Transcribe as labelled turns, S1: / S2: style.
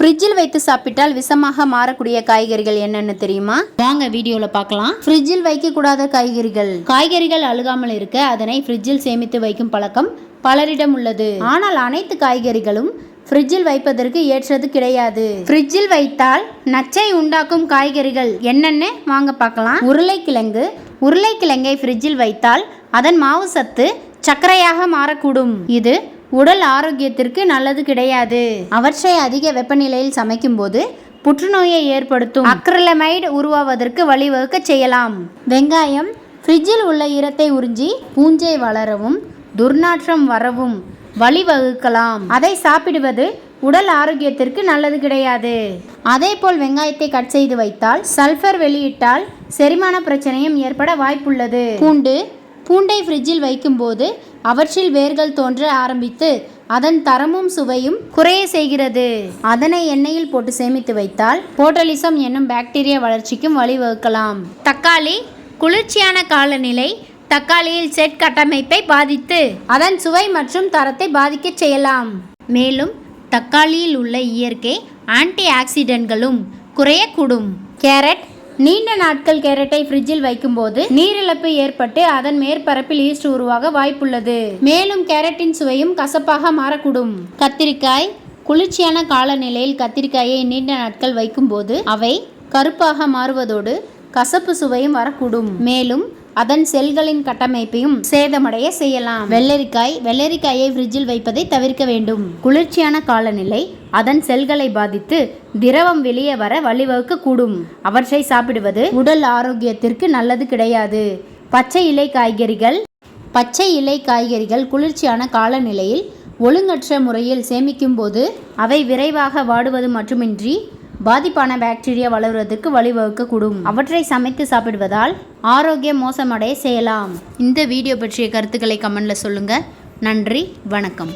S1: ஃப்ரிட்ஜில் வைத்து சாப்பிட்டால் விஷமாக மாறக்கூடிய காய்கறிகள் என்னென்னு தெரியுமா? வாங்க வீடியோல பார்க்கலாம். ஃப்ரிட்ஜில் வைக்கக்கூடாத காய்கறிகள் அழுகாமல் இருக்க அதனை ஃப்ரிட்ஜில் சேமித்து வைக்கும் பழக்கம் பலரிடம் உள்ளது. ஆனால் அனைத்து காய்கறிகளும் ஃப்ரிட்ஜில் வைப்பதற்கு ஏற்றது கிடையாது. ஃப்ரிட்ஜில் வைத்தால் நச்சை உண்டாக்கும் காய்கறிகள் என்னென்னு வாங்க பார்க்கலாம். உருளைக்கிழங்கை ஃப்ரிட்ஜில் வைத்தால் அதன் மாவு சத்து சர்க்கரையாக மாறக்கூடும். இது உடல் ஆரோக்கியத்திற்கு நல்லது கிடையாது. அவற்றை அதிக வெப்பநிலையில் சமைக்கும் போது புற்றுநோயை ஏற்படுத்தும் அக்ரிலமைடு உருவாவதற்கு வழிவகுக்க செய்யலாம். வெங்காயம் ஃப்ரிட்ஜில் உள்ள ஈரத்தை உறிஞ்சி பூஞ்சை வளரவும் துர்நாற்றம் வரவும் வழிவகுக்கலாம். அதை சாப்பிடுவது உடல் ஆரோக்கியத்திற்கு நல்லது கிடையாது. அதேபோல் வெங்காயத்தை கட் செய்து வைத்தால் சல்ஃபர் வெளியிட்டால் செரிமான பிரச்சனையும் ஏற்பட வாய்ப்புள்ளது. பூண்டை ஃப்ரிட்ஜில் வைக்கும்போது அவற்றில் வேர்கள் தோன்ற ஆரம்பித்து அதன் தரமும் சுவையும் குறைய செய்கிறது. அதனை எண்ணெயில் போட்டு சேமித்து வைத்தால் போட்டலிசம் என்னும் பாக்டீரியா வளர்ச்சிக்கும் வழிவகுக்கலாம். தக்காளி குளிர்ச்சியான காலநிலை தக்காளியில் செட் கட்டமைப்பை பாதித்து அதன் சுவை மற்றும் தரத்தை பாதிக்க செய்யலாம். மேலும் தக்காளியில் உள்ள இயற்கை ஆன்டி ஆக்சிடென்ட்களும் குறையக்கூடும். கேரட் நீண்ட நாட்கள் கேரட்டை ஃப்ரிட்ஜில் வைக்கும்போது நீரிழப்பு ஏற்பட்டு அதன் மேற்பரப்பில் ஈஸ்ட் உருவாக வாய்ப்புள்ளது. மேலும் கேரட்டின் சுவையும் கசப்பாக மாறக்கூடும். கத்திரிக்காய் குளிர்ச்சியான காலநிலையில் கத்திரிக்காயை நீண்ட நாட்கள் வைக்கும்போது அவை கருப்பாக மாறுவதோடு கசப்பு சுவையும் வரக்கூடும். மேலும் அதன் செல்களின் கட்டமைப்பையும் சேதமடைய செய்யலாம். வெள்ளரிக்காயை ஃப்ரிட்ஜில் வைப்பதை தவிர்க்க வேண்டும். குளிர்ச்சியான காலநிலை அதன் செல்களை பாதித்து திரவம் வெளியே வர வழிவகுக்க கூடும். அவற்றை சாப்பிடுவது உடல் ஆரோக்கியத்திற்கு நல்லது கிடையாது. பச்சை இலை காய்கறிகள் குளிர்ச்சியான காலநிலையில் ஒழுங்கற்ற முறையில் சேமிக்கும் போது அவை விரைவாக வாடுவது மட்டுமின்றி பாதிப்பான பாக்டீரியா வளர்வதற்கு வழிவகுக்கக்கூடும். அவற்றை சமைத்து சாப்பிடுவதால் ஆரோக்கியம் மோசமடைய செய்யலாம். இந்த வீடியோ பற்றிய கருத்துக்களை கமெண்ட்ல சொல்லுங்க. நன்றி, வணக்கம்.